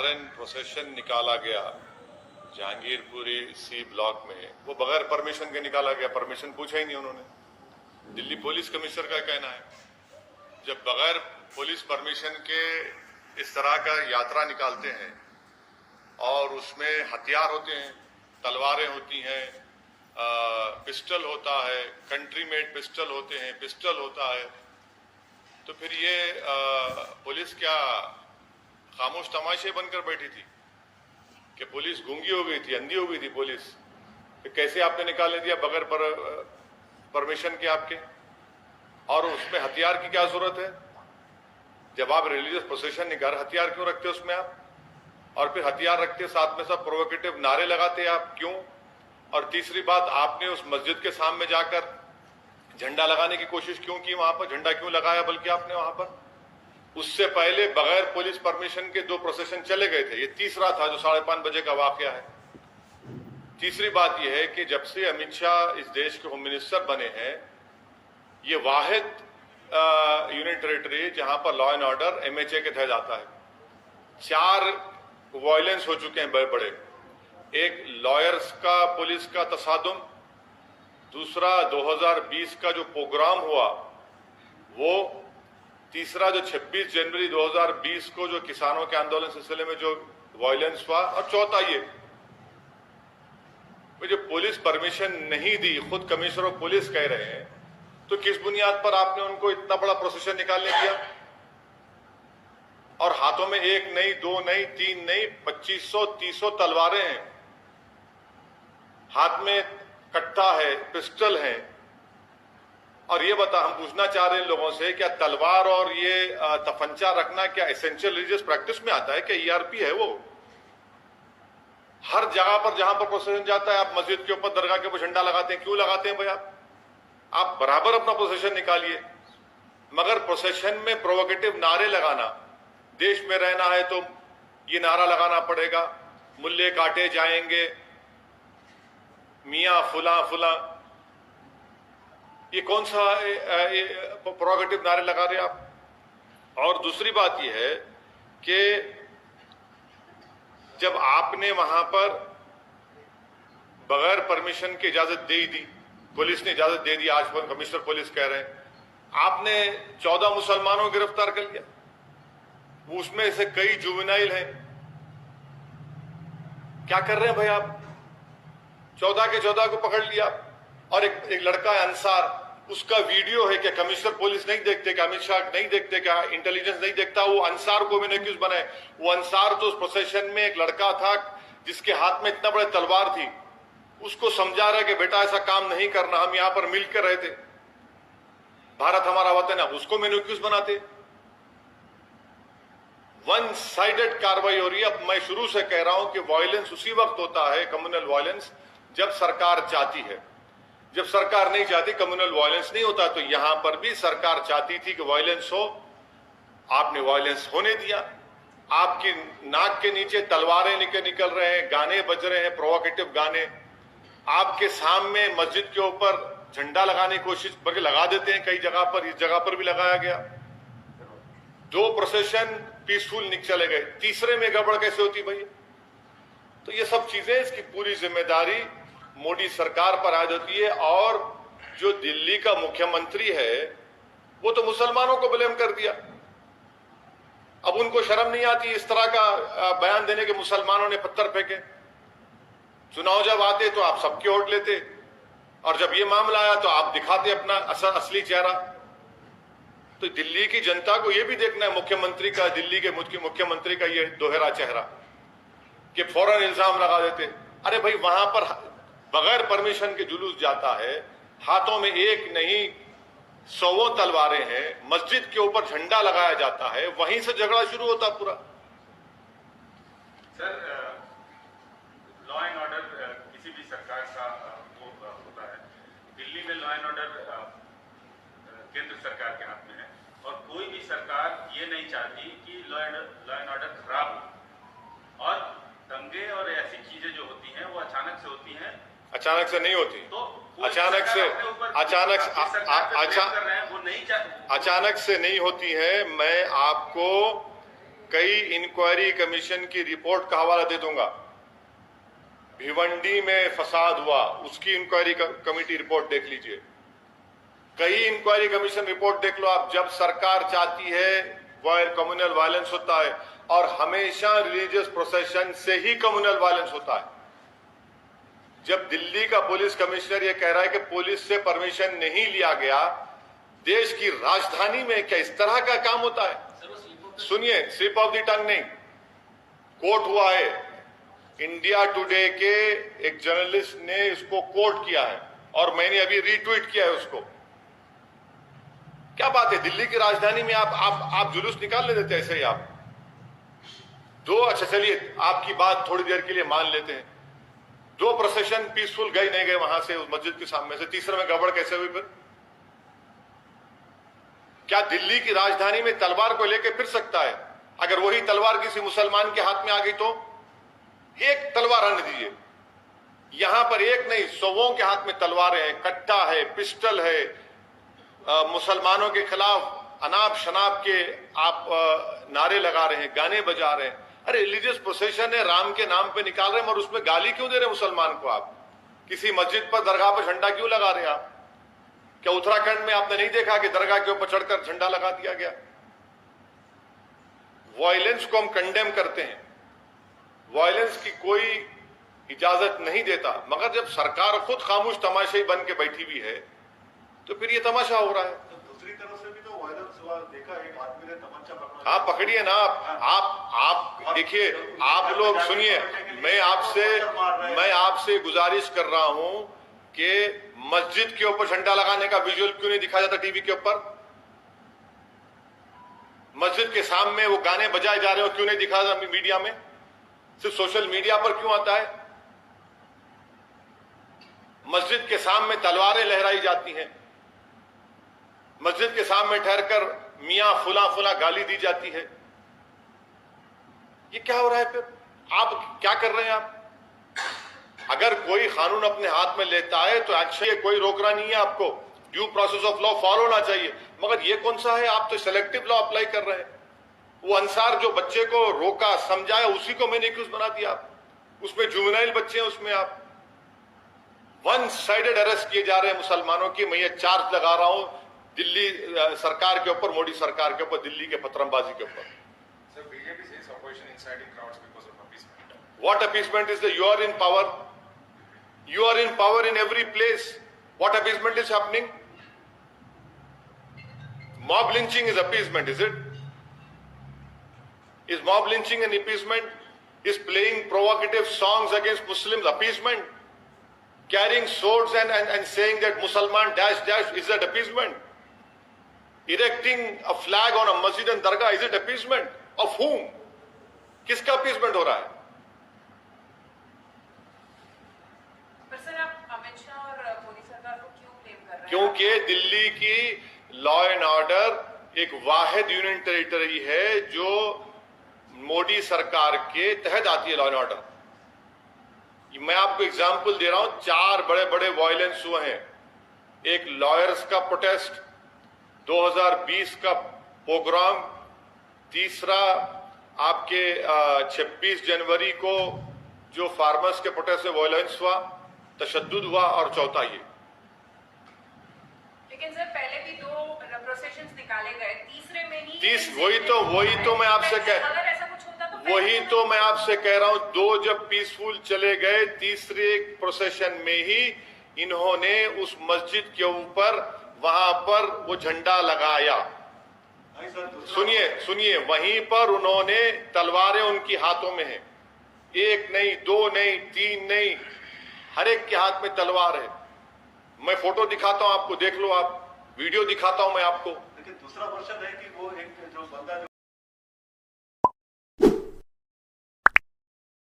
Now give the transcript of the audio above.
Siren procession निकाला गया Jahangirpuri C block में, वो बगैर परमिशन के निकाला गया, परमिशन पूछा ही नहीं उन्होंने। दिल्ली पुलिस कमिश्नर का कहना है जब बगैर पुलिस परमिशन के इस तरह का यात्रा निकालते हैं और उसमें हथियार होते हैं, तलवारें होती हैं, पिस्टल होता है, कंट्री मेड पिस्टल होते हैं, पिस्टल होता है, तो फिर ये पुलिस क्या खामोश तमाशे बनकर बैठी थी कि पुलिस गूंगी हो गई थी, अंधी हो गई थी पुलिस? तो कैसे आपने निकालने दिया बगैर परमिशन के आपके? और उसमें हथियार की क्या जरूरत है? जब आप रिलीजियस प्रोसेशन निकाल, हथियार क्यों रखते उसमें आप? और फिर हथियार रखते साथ में सब प्रोवोकेटिव नारे लगाते आप, क्यों? और तीसरी बात, आपने उस मस्जिद के सामने जाकर झंडा लगाने की कोशिश क्यों की? वहां पर झंडा क्यों लगाया बल्कि आपने वहां पर? उससे पहले बगैर पुलिस परमिशन के 2 प्रोसेशन चले गए थे, ये तीसरा था जो 5:30 बजे का वाकया है। तीसरी बात यह है कि जब से अमित शाह इस देश के होम मिनिस्टर बने हैं, ये वाहिद यूनियन टेरिटरी जहां पर लॉ एंड ऑर्डर MHA के तहत आता है। 4 वायलेंस हो चुके हैं बड़े बड़े, एक लॉयर्स का पुलिस का तसादुम, दूसरा 2020 का जो प्रोग्राम हुआ वो, तीसरा जो 26 जनवरी 2020 को जो किसानों के आंदोलन सिलसिले में जो वायलेंस हुआ, और चौथा ये जो पुलिस परमिशन नहीं दी, खुद कमिश्नर ऑफ पुलिस कह रहे हैं, तो किस बुनियाद पर आपने उनको इतना बड़ा प्रोसेशन निकालने दिया? और हाथों में 1 नहीं, 2 नहीं, 3 नहीं, 2500 300 तलवारें हैं, हाथ में कट्टा है, पिस्टल है। और ये हम पूछना चाह रहे हैं लोगों से, क्या तलवार और ये तफंचा रखना क्या एसेंशियल रिलीजियस प्रैक्टिस में आता है? क्या ERP है वो? हर जगह पर जहां पर प्रोसेशन जाता है, आप मस्जिद के ऊपर, दरगाह के ऊपर झंडा लगाते हैं, क्यों लगाते हैं भाई? आप बराबर अपना प्रोसेशन निकालिए, मगर प्रोसेशन में प्रोवोकेटिव नारे लगाना, देश में रहना है तो ये नारा लगाना पड़ेगा, मुल्ले काटे जाएंगे, मियां फुला फुला, ये कौन सा प्रोवोकेटिव नारे लगा रहे आप? और दूसरी बात यह है कि जब आपने वहां पर बगैर परमिशन की इजाजत दे दी, पुलिस ने इजाजत दे दी, आज कमिश्नर पुलिस कह रहे हैं, आपने 14 मुसलमानों को गिरफ्तार कर लिया, उसमें से कई जुवेनाइल हैं। क्या कर रहे हैं भाई आप? 14 के 14 को पकड़ लिया। और एक लड़का है अंसार, उसका वीडियो है कि कमिश्नर पुलिस नहीं देखते, क्या अमित शाह नहीं देखते, क्या इंटेलिजेंस नहीं देखता? वो अंसार को मैंने क्यों बनाए? वो अंसार तो उस प्रोसेशन में एक लड़का था जिसके हाथ में इतना बड़े तलवार थी, उसको समझा रहा है कि बेटा ऐसा काम नहीं करना, हम यहां पर मिलकर रहे थे, भारत हमारा वतन है, उसको मैंने क्यों बनाते? वन साइडेड कार्रवाई हो रही है। अब मैं शुरू से कह रहा हूं कि वायलेंस उसी वक्त होता है, कम्युनल वायलेंस, जब सरकार चाहती है। जब सरकार नहीं चाहती, कम्युनल वायलेंस नहीं होता। तो यहां पर भी सरकार चाहती थी कि वायलेंस हो, आपने वायलेंस होने दिया। आपकी नाक के नीचे तलवारें निकल रहे हैं, गाने बज रहे हैं, प्रोवोकेटिव गाने, आपके सामने मस्जिद के ऊपर झंडा लगाने की कोशिश, बल्कि लगा देते हैं कई जगह पर, इस जगह पर भी लगाया गया। 2 प्रोसेशन पीसफुल चले गए, तीसरे में गड़बड़ कैसे होती भाई? तो ये सब चीजें, इसकी पूरी जिम्मेदारी मोदी सरकार पर आ जाती है। और जो दिल्ली का मुख्यमंत्री है वो तो मुसलमानों को ब्लेम कर दिया। अब उनको शर्म नहीं आती इस तरह का बयान देने के, मुसलमानों ने पत्थर फेंके। चुनाव जब आते तो आप सबके वोट लेते, और जब ये मामला आया तो आप दिखाते अपना असली चेहरा। तो दिल्ली की जनता को यह भी देखना है मुख्यमंत्री का, दिल्ली के मुख्यमंत्री का ये दोहरा चेहरा, कि फौरन इल्जाम लगा देते। अरे भाई, वहां पर बगैर परमिशन के जुलूस जाता है, हाथों में 1 नहीं 100 तलवारें हैं, मस्जिद के ऊपर झंडा लगाया जाता है, वहीं से झगड़ा शुरू होता पूरा। सर, लॉ एंड ऑर्डर किसी भी सरकार का वो होता है। दिल्ली में लॉ एंड ऑर्डर केंद्र सरकार के हाथ में है, और कोई भी सरकार ये नहीं चाहती कि लॉ एंड ऑर्डर खराब हो। और दंगे और ऐसी चीजें जो होती हैं वो अचानक से होती हैं, अचानक से नहीं होती। तो अचानक से नहीं होती है। मैं आपको कई इंक्वायरी कमीशन की रिपोर्ट का हवाला दे दूंगा। भिवंडी में फसाद हुआ, उसकी इंक्वायरी कमेटी रिपोर्ट देख लीजिए। कई इंक्वायरी कमीशन रिपोर्ट देख लो आप। जब सरकार चाहती है वायर कम्युनल वायलेंस होता है, और हमेशा रिलीजियस प्रोसेशन से ही कम्युनल वायलेंस होता है। जब दिल्ली का पुलिस कमिश्नर यह कह रहा है कि पुलिस से परमिशन नहीं लिया गया, देश की राजधानी में क्या इस तरह का काम होता है? सुनिए, स्लिप ऑफ द टंग नहीं, कोर्ट हुआ है। इंडिया टुडे के एक जर्नलिस्ट ने इसको कोट किया है और मैंने अभी रीट्वीट किया है उसको। क्या बात है, दिल्ली की राजधानी में आप जुलूस निकालने देते ऐसे ही आप दो? अच्छा चलिए, आपकी बात थोड़ी देर के लिए मान लेते हैं। दो प्रोसेशन पीसफुल गए नहीं गए वहां से, उस मस्जिद के सामने से, तीसरे में गड़बड़ कैसे हुई फिर? क्या दिल्ली की राजधानी में तलवार को लेकर फिर सकता है? अगर वही तलवार किसी मुसलमान के हाथ में आ गई तो एक तलवार आने दीजिए। यहां पर एक नहीं, सौओं के हाथ में तलवारें हैं, कट्टा है, पिस्टल है, मुसलमानों के खिलाफ अनाप शनाप के आप नारे लगा रहे हैं, गाने बजा रहे हैं। अरे रिलीजियस प्रोसेशन है, राम के नाम पे निकाल रहे हैं, और उसमें गाली क्यों दे रहे हैं मुसलमान को? आप किसी मस्जिद पर, दरगाह पर झंडा क्यों लगा रहे हैं आप? क्या उत्तराखंड में आपने नहीं देखा कि दरगाह के ऊपर चढ़कर झंडा लगा दिया गया? वायलेंस को हम कंडेम करते हैं, वायलेंस की कोई इजाजत नहीं देता, मगर जब सरकार खुद खामोश तमाशाई बन के बैठी हुई है तो फिर ये तमाशा हो रहा है। तो दूसरी तरफ से भी तो वायलेंस हुआ, देखा एक आदमी ने तमंचा पकड़ा। आप पकड़िए ना, आप देखिए, आप लोग सुनिए, मैं आपसे गुजारिश कर रहा हूं कि मस्जिद के ऊपर झंडा लगाने का विजुअल क्यों नहीं दिखाया जाता टीवी के ऊपर? मस्जिद के सामने वो गाने बजाए जा रहे हो, क्यों नहीं दिखाया जाता मीडिया में? सिर्फ सोशल मीडिया पर क्यों आता है? मस्जिद के सामने तलवारें लहराई जाती हैं, मस्जिद के सामने ठहरकर मियां फुला फुला गाली दी जाती है। ये क्या हो रहा है? फिर आप क्या कर रहे हैं? आप अगर कोई कानून अपने हाथ में लेता है तो एक्शन, कोई रोकना नहीं है आपको, due process of law follow होना चाहिए। मगर ये कौन सा है? आप तो सेलेक्टिव लॉ अप्लाई कर रहे हैं। वो अंसार जो बच्चे को रोका समझाया, उसी को मैंने एक्यूज बना दिया आप। उसमें जुवेनाइल बच्चे हैं, उसमें आप वन साइडेड अरेस्ट किए जा रहे हैं मुसलमानों की। मैं ये चार्ज लगा रहा हूं दिल्ली सरकार के ऊपर, मोदी सरकार के ऊपर, दिल्ली के पत्रमबाजी के ऊपर। Sir, BJP says opposition inciting crowds because of appeasement. What appeasement is there? You are in power. You are in power in every place. What appeasement is happening? Mob lynching is appeasement, is it? Is mob lynching an appeasement? Is playing provocative songs against Muslims appeasement? Carrying swords and saying that Musalman dash dash, is that appeasement? Erecting a flag on a masjid and dargah, is it appeasement? Of whom? किसका appeasement हो रहा है? पर sir, आप अमित शाह और मोदी सरकार को क्यों ब्लेम कर रहे हैं? क्योंकि दिल्ली की लॉ एंड ऑर्डर एक वाहिद यूनियन टेरिटरी है जो मोदी सरकार के तहत आती है, लॉ एंड ऑर्डर। मैं आपको एग्जाम्पल दे रहा हूं, 4 बड़े बड़े वायलेंस हुए हैं। एक लॉयर्स का प्रोटेस्ट, 2020 का प्रोग्राम, तीसरा आपके 26 जनवरी को जो फार्मर्स के प्रोटेस्ट में वायलेंस हुआ, तशद्दुद हुआ, और चौथा ये। लेकिन सर, पहले भी 2 प्रोसेशंस निकाले गए, तीसरे में ही वही तो मैं आपसे अगर ऐसा कुछ होता तो वही तो मैं आपसे कह रहा हूं। 2 जब पीसफुल चले गए, तीसरे प्रोसेशन में ही इन्होंने उस मस्जिद के ऊपर, वहां पर वो झंडा लगाया। सुनिए, वहीं पर उन्होंने तलवारें उनकी हाथों में हैं, 1 नहीं, 2 नहीं, 3 नहीं, हर एक के हाथ में तलवार है। मैं फोटो दिखाता हूं आपको, देख लो आप, वीडियो दिखाता हूं मैं आपको। लेकिन दूसरा वर्षन है कि वो एक जो बंदा